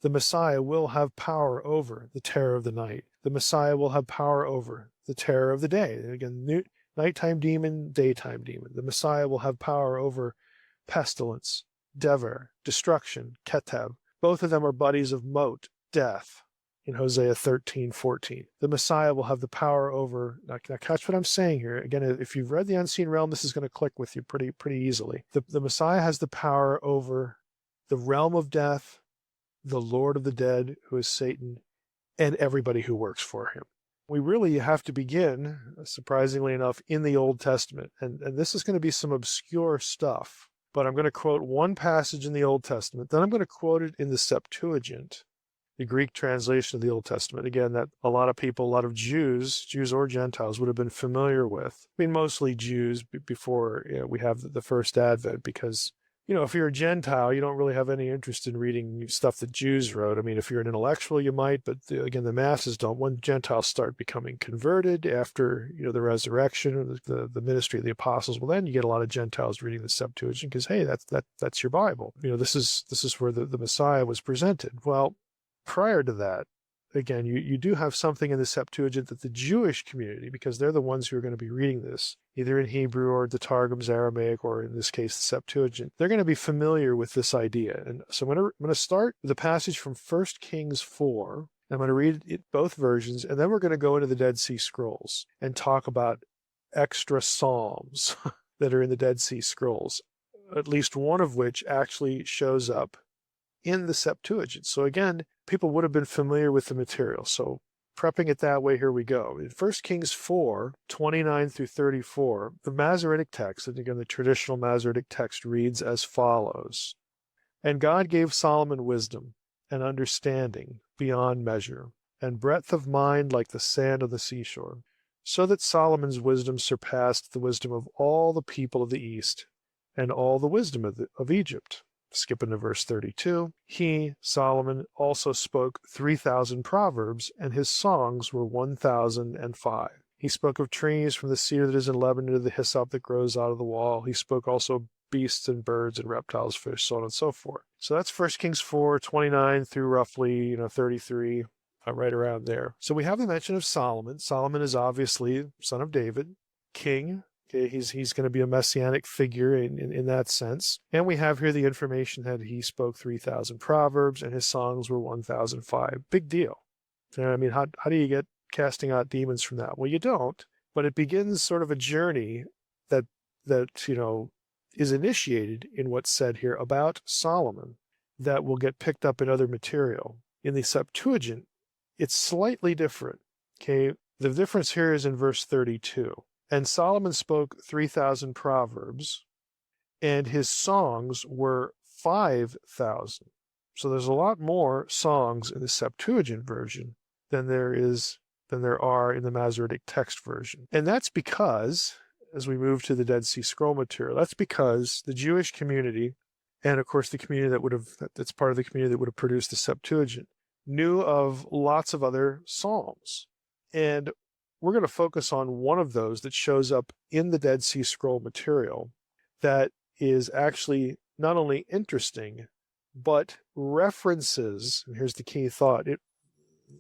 The Messiah will have power over the terror of the night. The Messiah will have power over the terror of the day. Again, nighttime demon, daytime demon. The Messiah will have power over pestilence, devour, destruction, keteb. Both of them are buddies of Mot, death, in Hosea 13:14. The Messiah will have the power over, now catch what I'm saying here. Again, if you've read The Unseen Realm, this is going to click with you pretty easily. The Messiah has the power over the realm of death, the Lord of the dead, who is Satan, and everybody who works for him. We really have to begin, surprisingly enough, in the Old Testament. And this is going to be some obscure stuff, but I'm going to quote one passage in the Old Testament. Then I'm going to quote it in the Septuagint, the Greek translation of the Old Testament. Again, that a lot of people, a lot of Jews or Gentiles, would have been familiar with. I mean, mostly Jews before we have the first Advent, because if you're a Gentile, you don't really have any interest in reading stuff that Jews wrote. I mean, if you're an intellectual, you might, but again, the masses don't. When Gentiles start becoming converted after, the resurrection, the ministry of the apostles, well, then you get a lot of Gentiles reading the Septuagint because, hey, that's your Bible. This is where the Messiah was presented. Well, prior to that, again, you do have something in the Septuagint that the Jewish community, because they're the ones who are going to be reading this, either in Hebrew or the Targum's Aramaic, or in this case, the Septuagint, they're going to be familiar with this idea. And so I'm going to start with a passage from 1 Kings 4. I'm going to read it, both versions, and then we're going to go into the Dead Sea Scrolls and talk about extra psalms that are in the Dead Sea Scrolls, at least one of which actually shows up in the Septuagint. So again, people would have been familiar with the material. So prepping it that way, here we go. In 1 Kings 4, 29 through 34, the Masoretic text, and again, the traditional Masoretic text reads as follows. And God gave Solomon wisdom and understanding beyond measure, and breadth of mind like the sand of the seashore, so that Solomon's wisdom surpassed the wisdom of all the people of the East, and all the wisdom of Egypt. Skipping to verse 32, he, Solomon, also spoke 3,000 proverbs, and his songs were 1,005. He spoke of trees, from the cedar that is in Lebanon to the hyssop that grows out of the wall. He spoke also beasts and birds and reptiles, fish, so on and so forth. So that's 1 Kings 4, 29 through roughly 33, right around there. So we have the mention of Solomon. Solomon is obviously son of David, king. Okay, he's going to be a messianic figure in that sense. And we have here the information that he spoke 3,000 proverbs and his songs were 1,005. Big deal. I mean, how do you get casting out demons from that? Well, you don't, but it begins sort of a journey that is initiated in what's said here about Solomon that will get picked up in other material. In the Septuagint, it's slightly different. Okay, the difference here is in verse 32. And Solomon spoke 3,000 proverbs, and his songs were 5,000. So there's a lot more songs in the Septuagint version than there are in the Masoretic text version. And that's because, as we move to the Dead Sea Scroll material, that's because the Jewish community, and of course the community that's part of the community that would have produced the Septuagint, knew of lots of other psalms. And we're going to focus on one of those that shows up in the Dead Sea Scroll material that is actually not only interesting, but references, and here's the key thought,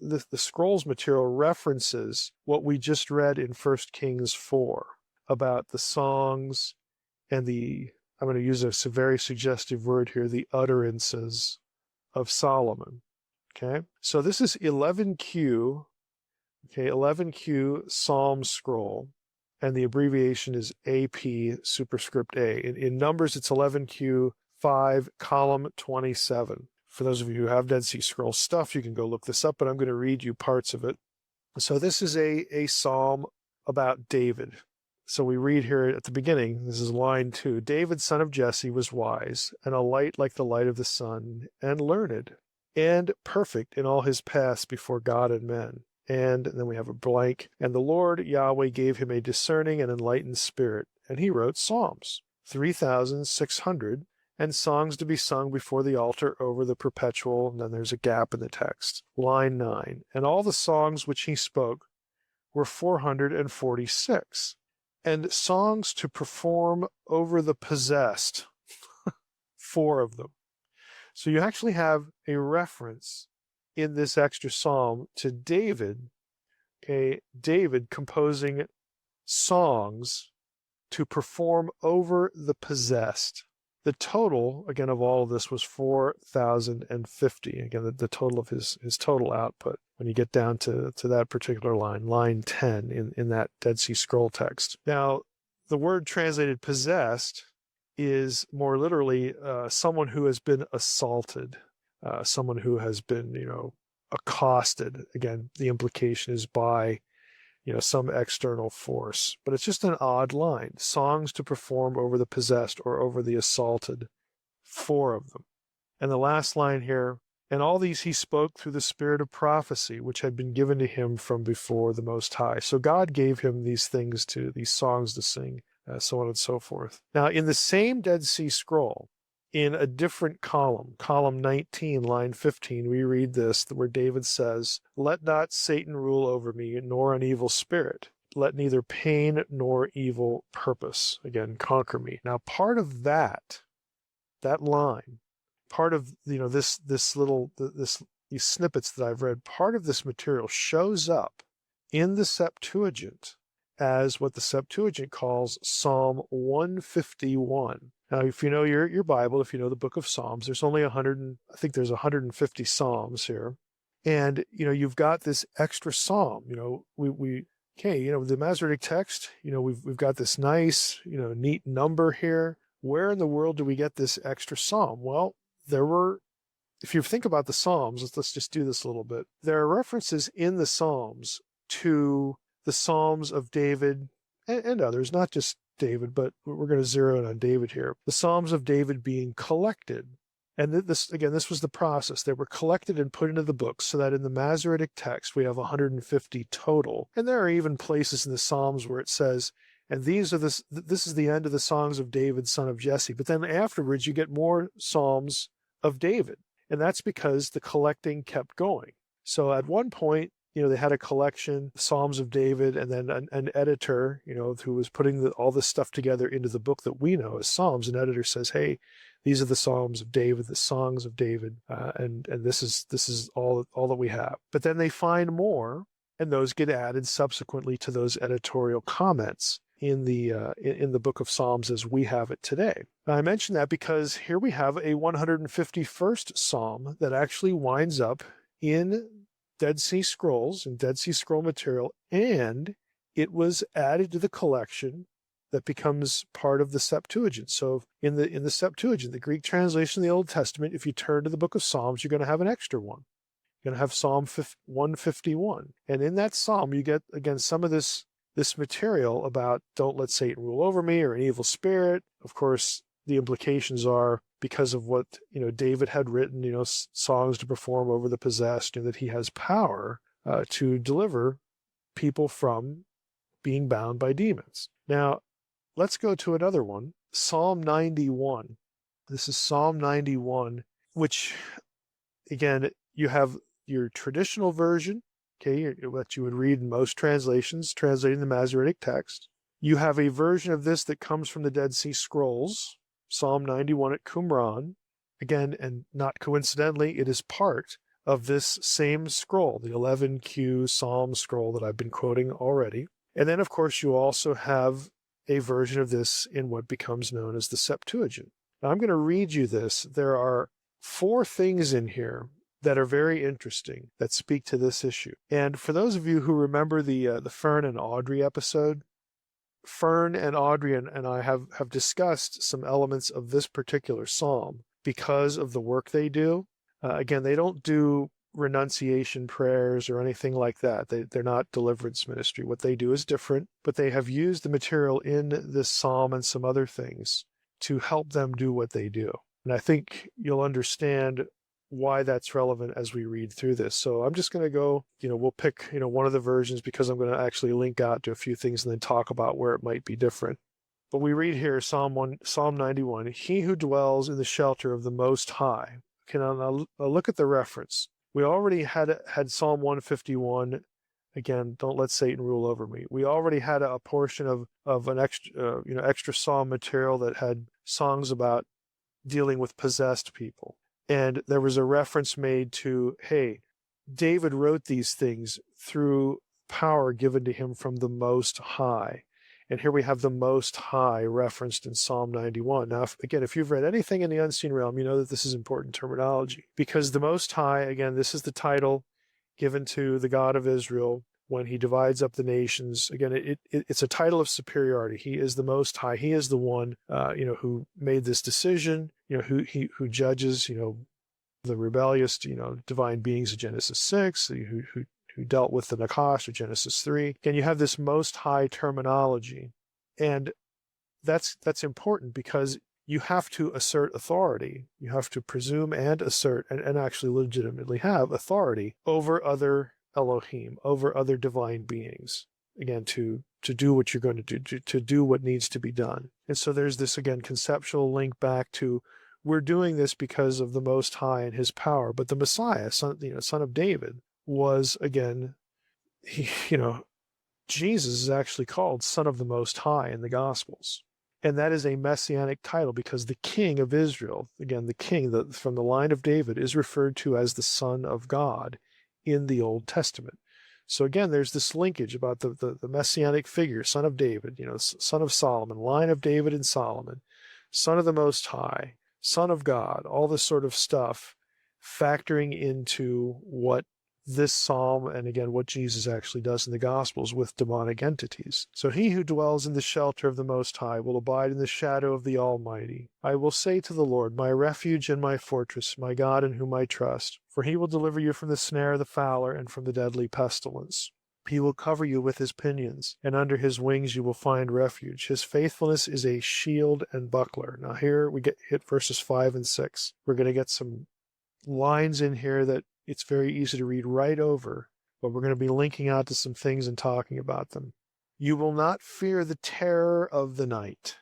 the Scrolls material references what we just read in 1 Kings 4 about the songs and I'm going to use a very suggestive word here, the utterances of Solomon. Okay, so this is 11Q. Okay, 11Q Psalm Scroll, and the abbreviation is AP superscript A. In numbers, it's 11Q 5, column 27. For those of you who have Dead Sea Scroll stuff, you can go look this up, but I'm going to read you parts of it. So this is a psalm about David. So we read here at the beginning, this is line 2, David, son of Jesse, was wise, and a light like the light of the sun, and learned, and perfect in all his paths before God and men. And then we have a blank. And the Lord Yahweh gave him a discerning and enlightened spirit, and he wrote psalms, 3,600, and songs to be sung before the altar over the perpetual. And then there's a gap in the text. Line 9. And all the songs which he spoke were 446, and songs to perform over the possessed, 4 of them. So you actually have a reference in this extra psalm to David, okay, David composing songs to perform over the possessed. The total, again, of all of this was 4,050. Again, the total of his total output when you get down to that particular line 10 in that Dead Sea Scroll text. Now, the word translated possessed is more literally someone who has been assaulted, someone who has been, accosted. Again, the implication is by some external force. But it's just an odd line. Songs to perform over the possessed or over the assaulted, 4 of them. And the last line here, and all these he spoke through the spirit of prophecy, which had been given to him from before the Most High. So God gave him these things these songs to sing, so on and so forth. Now, in the same Dead Sea Scroll, in a different column, column 19, line 15, we read this, where David says, "Let not Satan rule over me, nor an evil spirit. Let neither pain nor evil purpose, again, conquer me." Now, part of that line, part of, these snippets that I've read, part of this material shows up in the Septuagint as what the Septuagint calls Psalm 151. Now, if you know your Bible, if you know the book of Psalms, there's only 150 Psalms here. And, you've got this extra Psalm, the Masoretic Text, we've got this nice, neat number here. Where in the world do we get this extra Psalm? Well, if you think about the Psalms, let's just do this a little bit. There are references in the Psalms to the Psalms of David and others, not just David, but we're going to zero in on David here. The Psalms of David being collected. And this was the process. They were collected and put into the books so that in the Masoretic text, we have 150 total. And there are even places in the Psalms where it says, and this is the end of the songs of David, son of Jesse. But then afterwards, you get more Psalms of David. And that's because the collecting kept going. So at one point, they had a collection, Psalms of David, and then an editor, who was putting all this stuff together into the book that we know as Psalms. An editor says, "Hey, these are the Psalms of David, the songs of David, and this is all that we have." But then they find more, and those get added subsequently to those editorial comments in the book of Psalms as we have it today. Now, I mention that because here we have a 151st Psalm that actually winds up in Dead Sea Scrolls and Dead Sea Scroll material, and it was added to the collection that becomes part of the Septuagint. So in the Septuagint, the Greek translation of the Old Testament, if you turn to the book of Psalms, you're going to have an extra one. You're going to have Psalm 151. And in that Psalm, you get, again, some of this material about don't let Satan rule over me or an evil spirit. Of course, the implications are because of what David had written, songs to perform over the possessed, and that he has power to deliver people from being bound by demons. Now, let's go to another one, Psalm 91. This is Psalm 91, which, again, you have your traditional version, okay, what you would read in most translations, translating the Masoretic text. You have a version of this that comes from the Dead Sea Scrolls, Psalm 91 at Qumran. Again, and not coincidentally, it is part of this same scroll, the 11Q Psalm scroll that I've been quoting already. And then, of course, you also have a version of this in what becomes known as the Septuagint. Now, I'm going to read you this. There are 4 things in here that are very interesting that speak to this issue. And for those of you who remember the Fern and Audrey episode, Fern and Audrey and I have discussed some elements of this particular psalm because of the work they do. Again, they don't do renunciation prayers or anything like that. They're not deliverance ministry. What they do is different, but they have used the material in this psalm and some other things to help them do what they do. And I think you'll understand why that's relevant as we read through this. So I'm just going to go, we'll pick, one of the versions because I'm going to actually link out to a few things and then talk about where it might be different. But we read here, Psalm 91, "He who dwells in the shelter of the Most High." Okay, now look at the reference. We already had Psalm 151. Again, don't let Satan rule over me. We already had a portion of an extra psalm material that had songs about dealing with possessed people. And there was a reference made to, hey, David wrote these things through power given to him from the Most High. And here we have the Most High referenced in Psalm 91. Now, again, if you've read anything in the unseen realm, you know that this is important terminology. Because the Most High, again, this is the title given to the God of Israel when he divides up the nations. Again, it's a title of superiority. He is the Most High. He is the one, who made this decision, who judges, the rebellious, divine beings of Genesis 6, who dealt with the Nakash of Genesis 3. Again, you have this Most High terminology. And that's important because you have to assert authority. You have to presume and assert and actually legitimately have authority over other Elohim, over other divine beings. Again, to do what you're going to do, to do what needs to be done. And so there's this, again, conceptual link back to we're doing this because of the Most High and his power. But the Messiah, son of David, was, again, Jesus is actually called Son of the Most High in the Gospels. And that is a Messianic title because the King of Israel, again, the king from the line of David, is referred to as the Son of God in the Old Testament. So again, there's this linkage about the Messianic figure, Son of David, Son of Solomon, line of David and Solomon, Son of the Most High, Son of God, all this sort of stuff factoring into what this psalm and again what Jesus actually does in the Gospels with demonic entities. So he who dwells in the shelter of the Most High will abide in the shadow of the Almighty. I will say to the Lord, my refuge and my fortress, my God in whom I trust, for he will deliver you from the snare of the fowler and from the deadly pestilence. He will cover you with his pinions, and under his wings you will find refuge. His faithfulness is a shield and buckler. Now here we hit verses 5 and 6. We're going to get some lines in here that it's very easy to read right over, but we're going to be linking out to some things and talking about them. You will not fear the terror of the night.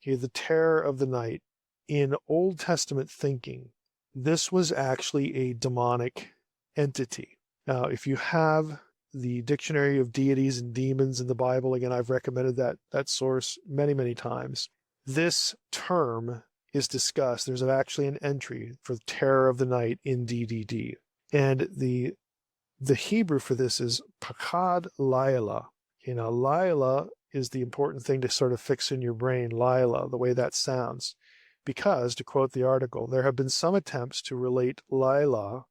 Okay, the terror of the night. In Old Testament thinking, this was actually a demonic entity. Now, if you have the Dictionary of Deities and Demons in the Bible, again, I've recommended that source many, many times. This term is discussed. There's actually an entry for the terror of the night in DDD. And the Hebrew for this is pakad laila. Now, laila is the important thing to sort of fix in your brain, laila, the way that sounds. Because, to quote the article, there have been some attempts to relate laila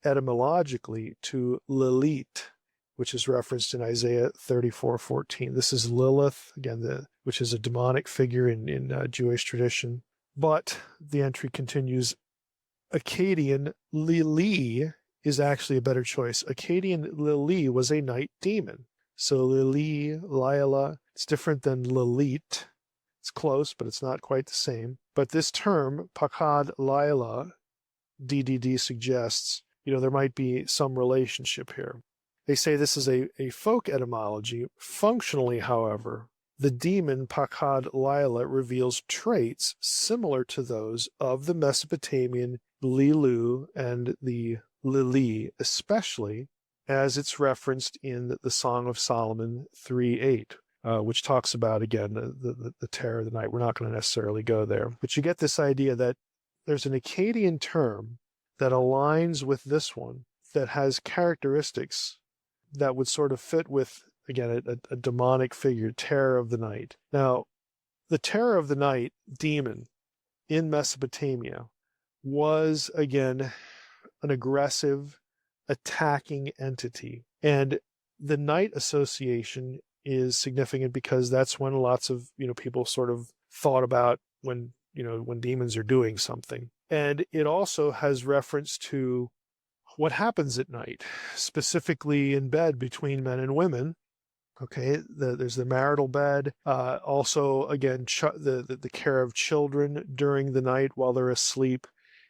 etymologically to Lilith, which is referenced in Isaiah 34:14. This is Lilith, again, which is a demonic figure in Jewish tradition. But the entry continues, Akkadian Lili is actually a better choice. Akkadian Lili was a night demon. So Lili, Lila, it's different than Lilith. It's close, but it's not quite the same. But this term, Pakad Lila, DDD suggests, there might be some relationship here. They say this is a folk etymology. Functionally, however, the demon Pakad Lila reveals traits similar to those of the Mesopotamian Lilu and the Lili, especially as it's referenced in the Song of Solomon 3:8, which talks about, again, the terror of the night. We're not going to necessarily go there. But you get this idea that there's an Akkadian term that aligns with this one that has characteristics that would sort of fit with, again, a demonic figure, terror of the night. Now, the terror of the night demon in Mesopotamia was, again, an aggressive, attacking entity. And the night association is significant because that's when lots of, people sort of thought about when demons are doing something. And it also has reference to what happens at night, specifically in bed between men and women. Okay, there's the marital bed. Also, again, the care of children during the night while they're asleep,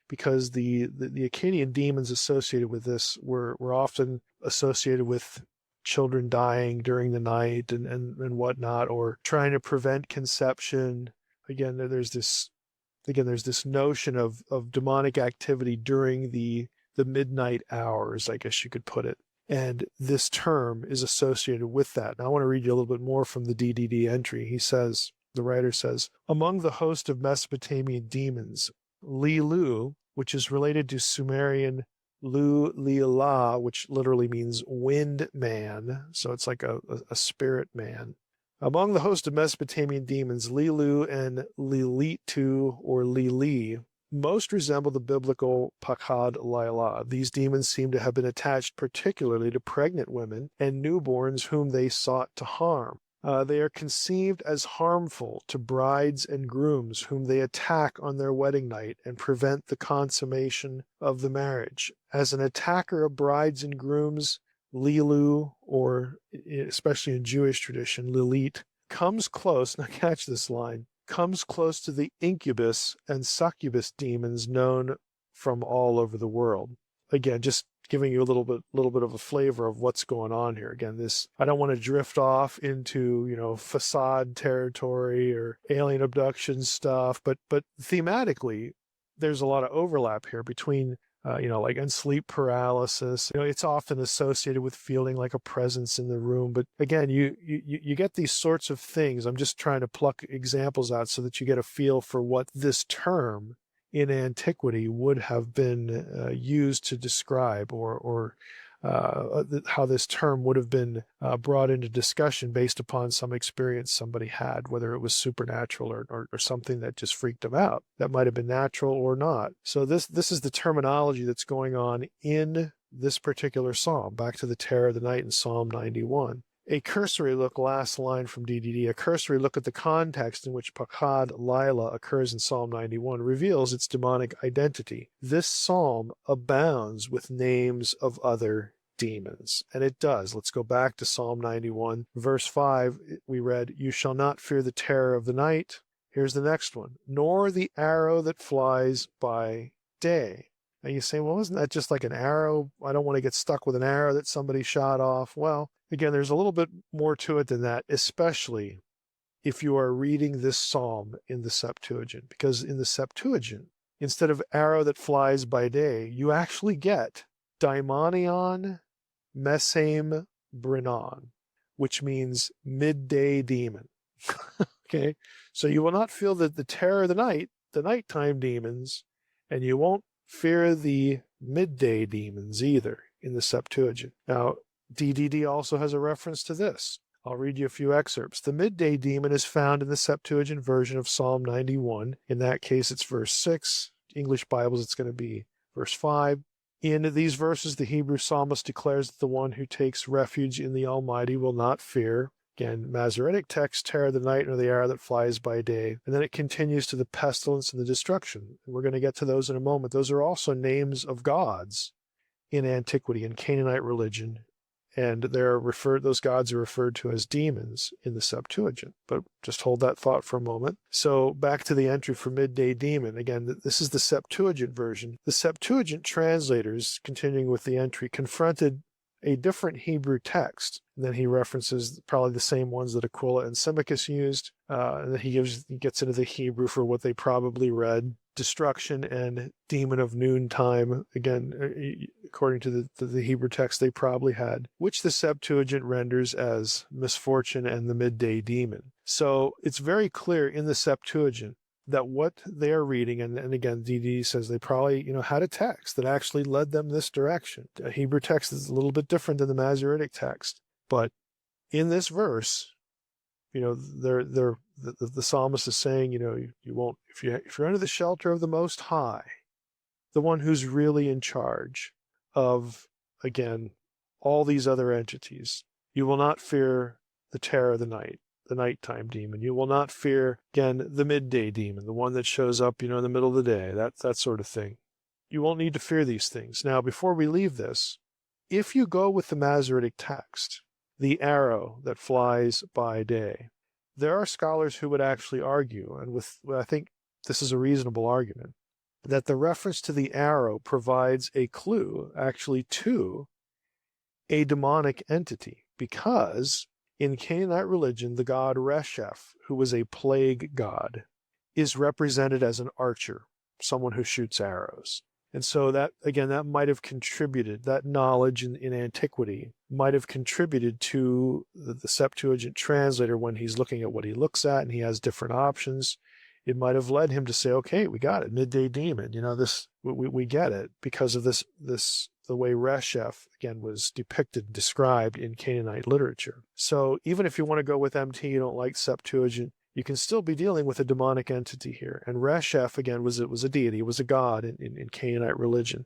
because the Akkadian demons associated with this were often associated with children dying during the night and whatnot, or trying to prevent conception. Again, there's this notion of demonic activity during the midnight hours, I guess you could put it. And this term is associated with that. Now, I want to read you a little bit more from the DDD entry. The writer says, among the host of Mesopotamian demons, Lilu which is related to Sumerian Lila, which literally means wind man. So it's like a spirit man. Among the host of Mesopotamian demons, Lilu and Lilitu or Lili most resemble the biblical Pakad Lila. These demons seem to have been attached particularly to pregnant women and newborns whom they sought to harm. They are conceived as harmful to brides and grooms whom they attack on their wedding night and prevent the consummation of the marriage. As an attacker of brides and grooms, Lilu, or especially in Jewish tradition, Lilith, comes close, now catch this line, comes close to the incubus and succubus demons known from all over the world. Again, just giving you a little bit of a flavor of what's going on here. Again, this, I don't want to drift off into, facade territory or alien abduction stuff, but thematically, there's a lot of overlap here between and sleep paralysis. It's often associated with feeling like a presence in the room. But again, you get these sorts of things. I'm just trying to pluck examples out so that you get a feel for what this term in antiquity would have been used to describe, or how this term would have been brought into discussion based upon some experience somebody had, whether it was supernatural or something that just freaked them out. That might have been natural or not. So this is the terminology that's going on in this particular psalm. Back to the terror of the night in Psalm 91. A cursory look, last line from DDD, a cursory look at the context in which Pakad Lila occurs in Psalm 91 reveals its demonic identity. This psalm abounds with names of other demons. And it does. Let's go back to Psalm 91. Verse 5, we read, "You shall not fear the terror of the night." Here's the next one. "Nor the arrow that flies by day." And you say, well, isn't that just like an arrow? I don't want to get stuck with an arrow that somebody shot off. Well, again, there's a little bit more to it than that, especially if you are reading this psalm in the Septuagint. Because in the Septuagint, instead of arrow that flies by day, you actually get daimonion mesame brinon, which means midday demon. Okay, so you will not feel the terror of the nighttime demons, and you won't fear the midday demons either in the Septuagint. Now, DDD also has a reference to this. I'll read you a few excerpts. The midday demon is found in the Septuagint version of Psalm 91. In that case, it's verse 6. English Bibles, it's going to be verse 5. In these verses, the Hebrew psalmist declares that the one who takes refuge in the Almighty will not fear. Again, Masoretic Text, terror of the night, nor the arrow that flies by day. And then it continues to the pestilence and the destruction. And we're going to get to those in a moment. Those are also names of gods in antiquity, in Canaanite religion. And those gods are referred to as demons in the Septuagint. But just hold that thought for a moment. So back to the entry for midday demon. Again, this is the Septuagint version. The Septuagint translators, continuing with the entry, confronted a different Hebrew text. And then he references probably the same ones that Aquila and Symmachus used. And then he gets into the Hebrew for what they probably read. Destruction and demon of noontime. Again, according to the Hebrew text they probably had, which the Septuagint renders as misfortune and the midday demon. So it's very clear in the Septuagint that what they are reading, and again, DD says they probably, had a text that actually led them this direction. A Hebrew text is a little bit different than the Masoretic text, but in this verse, the psalmist is saying, you won't, if you're under the shelter of the Most High, the one who's really in charge of, again, all these other entities, you will not fear the terror of the night, the nighttime demon. You will not fear, again, the midday demon, the one that shows up, in the middle of the day, that sort of thing. You won't need to fear these things. Now, before we leave this, if you go with the Masoretic text, the arrow that flies by day, there are scholars who would actually argue, and I think this is a reasonable argument, that the reference to the arrow provides a clue actually to a demonic entity, because in Canaanite religion, the god Reshef, who was a plague god, is represented as an archer, someone who shoots arrows. And so that might have contributed, that knowledge in antiquity might have contributed to the Septuagint translator when he's looking at what he looks at and he has different options. it might have led him to say, okay, we got it, midday demon, we get it because of the way Reshef, again, was depicted and described in Canaanite literature. So even if you want to go with MT, you don't like Septuagint, you can still be dealing with a demonic entity here. And Reshef, again, was a deity, was a god in Canaanite religion.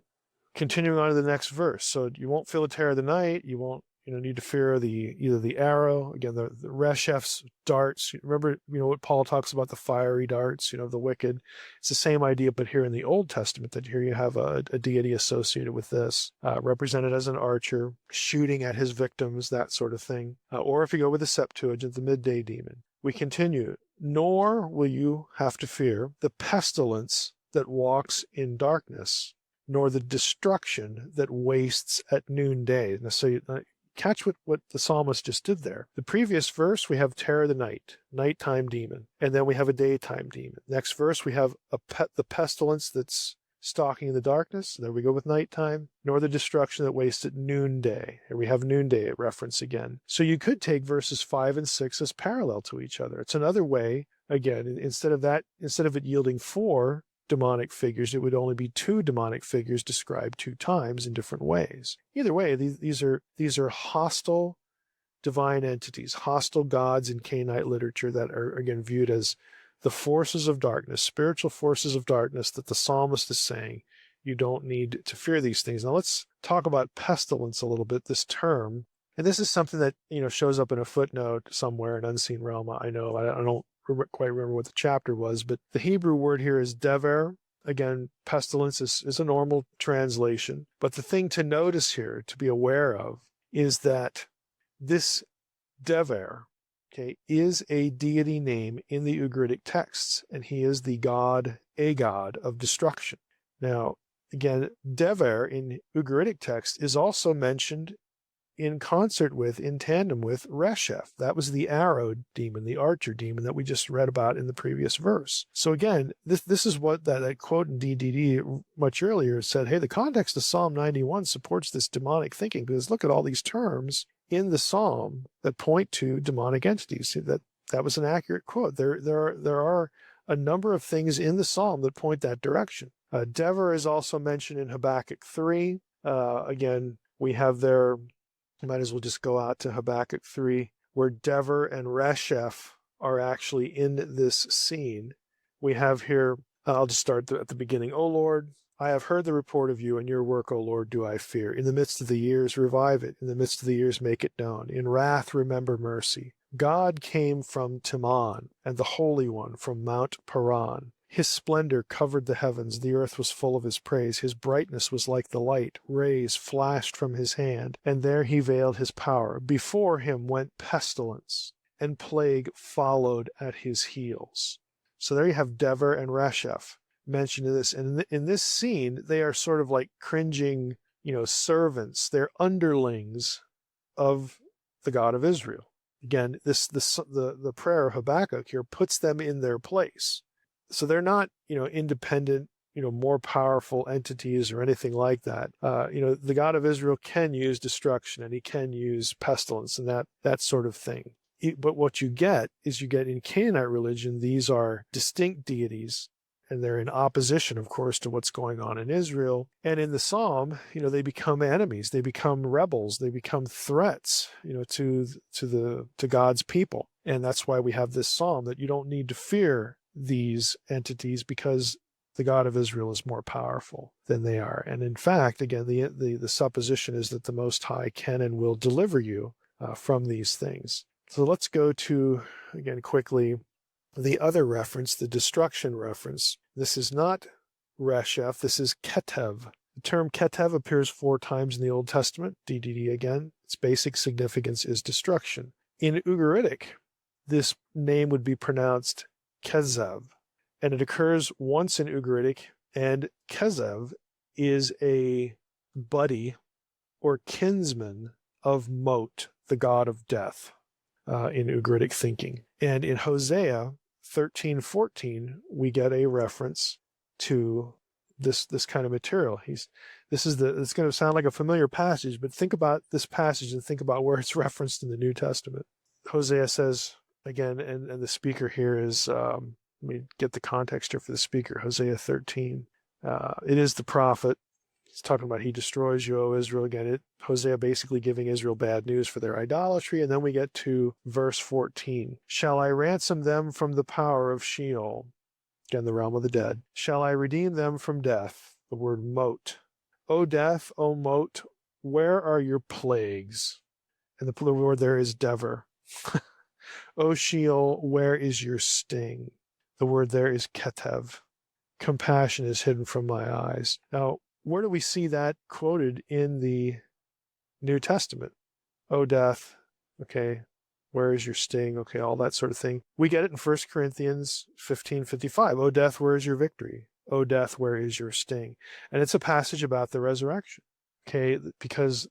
Continuing on to the next verse. So you won't feel the terror of the night. You won't need to fear either the arrow. Again, the Reshef's darts. Remember, what Paul talks about, the fiery darts, the wicked. It's the same idea, but here in the Old Testament, that here you have a deity associated with this, represented as an archer, shooting at his victims, that sort of thing. Or if you go with the Septuagint, the midday demon. We continue. Nor will you have to fear the pestilence that walks in darkness, nor the destruction that wastes at noonday. Now, so catch what the psalmist just did there. The previous verse, we have terror of the night, nighttime demon, and then we have a daytime demon. Next verse, we have the pestilence that's stalking in the darkness. There we go with nighttime, nor the destruction that wastes at noonday. Here we have noonday reference again. So you could take verses 5 and 6 as parallel to each other. It's another way, again, instead of it yielding 4 demonic figures, it would only be 2 demonic figures described 2 times in different ways. Either way, these are hostile divine entities, hostile gods in Canaanite literature that are, again, viewed as the forces of darkness, spiritual forces of darkness, that the psalmist is saying you don't need to fear these things. Now let's talk about pestilence a little bit, this term. And this is something that, shows up in a footnote somewhere in Unseen Realm. I know, I don't quite remember what the chapter was, but the Hebrew word here is dever. Again, pestilence is a normal translation. But the thing to notice here, to be aware of, is that this dever, is a deity name in the Ugaritic texts, and he is a god of destruction. Now, again, dever in Ugaritic text is also mentioned in tandem with Reshef. That was the arrow demon, the archer demon that we just read about in the previous verse. So again, this is what that quote in DDD much earlier said, hey, the context of Psalm 91 supports this demonic thinking, because look at all these terms in the psalm that point to demonic entities. That was an accurate quote. There are a number of things in the psalm that point that direction. Dever is also mentioned in Habakkuk 3. Again, we have there, might as well just go out to Habakkuk 3, where Dever and Reshef are actually in this scene. We have here, I'll just start at the beginning. O Lord, I have heard the report of you, and your work, O Lord, do I fear. In the midst of the years, revive it. In the midst of the years, make it known. In wrath, remember mercy. God came from Teman, and the Holy One from Mount Paran. His splendor covered the heavens. The earth was full of his praise. His brightness was like the light. Rays flashed from his hand, and there he veiled his power. Before him went pestilence, and plague followed at his heels. So there you have Dever and Reshef mentioned in this. And in this scene, they are sort of like cringing, servants. They're underlings of the God of Israel. Again, the prayer of Habakkuk here puts them in their place. So they're not, independent, more powerful entities or anything like that. The God of Israel can use destruction, and he can use pestilence and that sort of thing. But what you get in Canaanite religion, these are distinct deities, and they're in opposition, of course, to what's going on in Israel. And in the psalm, they become enemies, they become rebels, they become threats, to God's people. And that's why we have this psalm, that you don't need to fear these entities, because the God of Israel is more powerful than they are. And in fact, again, the supposition is that the Most High can and will deliver you from these things. So let's go to, again, quickly, the other reference, the destruction reference. This is not Reshef, this is Ketev. The term Ketev appears 4 times in the Old Testament, DDD again. Its basic significance is destruction. In Ugaritic, this name would be pronounced Kezev, and it occurs once in Ugaritic, and Kezev is a buddy or kinsman of Mot, the god of death, in Ugaritic thinking. And in Hosea 13:14, we get a reference to this kind of material. It's going to sound like a familiar passage, but think about this passage and think about where it's referenced in the New Testament. Hosea says, again, and the speaker here is Let me get the context here for the speaker. Hosea 13. It is the prophet. He's talking about he destroys you, O Israel. Again, Hosea basically giving Israel bad news for their idolatry. And then we get to verse 14. Shall I ransom them from the power of Sheol? Again, the realm of the dead. Shall I redeem them from death? The word moat. O death, O moat, where are your plagues? And the plural word there is dever. O Sheol, where is your sting? The word there is ketev. Compassion is hidden from my eyes. Now, where do we see that quoted in the New Testament? O death, okay, where is your sting? Okay, all that sort of thing. We get it in 1 Corinthians 15:55. O death, where is your victory? O death, where is your sting? And it's a passage about the resurrection, okay, because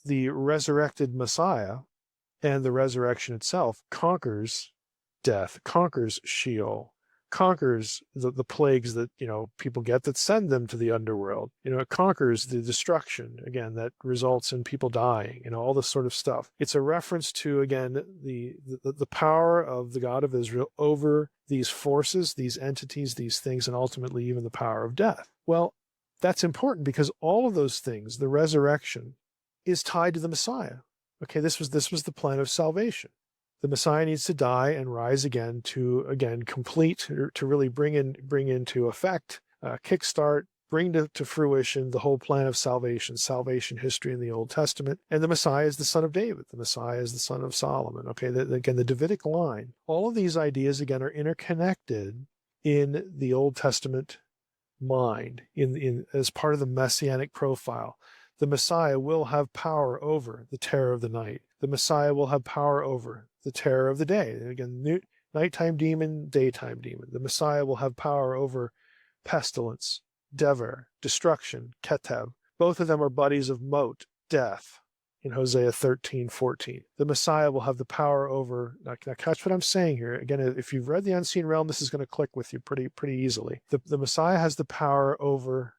the resurrected Messiah and the resurrection itself conquers death, conquers Sheol, conquers the plagues that, people get that send them to the underworld. It conquers the destruction, again, that results in people dying, all this sort of stuff. It's a reference to, again, the power of the God of Israel over these forces, these entities, these things, and ultimately even the power of death. Well, that's important because all of those things, the resurrection, is tied to the Messiah. Okay, this was the plan of salvation. The Messiah needs to die and rise again to, complete, to really bring into effect, kickstart, bring to fruition the whole plan of salvation history in the Old Testament. And the Messiah is the son of David. The Messiah is the son of Solomon. Okay, again, the Davidic line. All of these ideas, again, are interconnected in the Old Testament mind, as part of the Messianic profile. The Messiah will have power over the terror of the night. The Messiah will have power over the terror of the day. Again, nighttime demon, daytime demon. The Messiah will have power over pestilence, dever, destruction, ketev. Both of them are buddies of moat, death, in Hosea 13:14. The Messiah will have the power over, now catch what I'm saying here. Again, if you've read The Unseen Realm, this is going to click with you pretty easily. The Messiah has the power over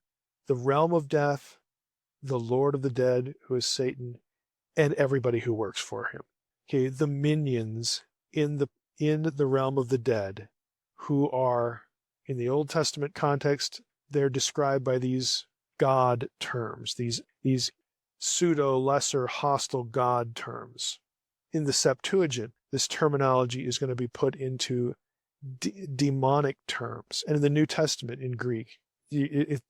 the realm of death, the Lord of the dead, who is Satan, and everybody who works for him. Okay, the minions in the realm of the dead, who are, in the Old Testament context, they're described by these God terms, these pseudo lesser hostile God terms. In the Septuagint, this terminology is going to be put into demonic terms, and in the New Testament, in Greek,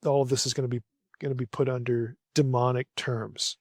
all of this is going to be put under demonic terms.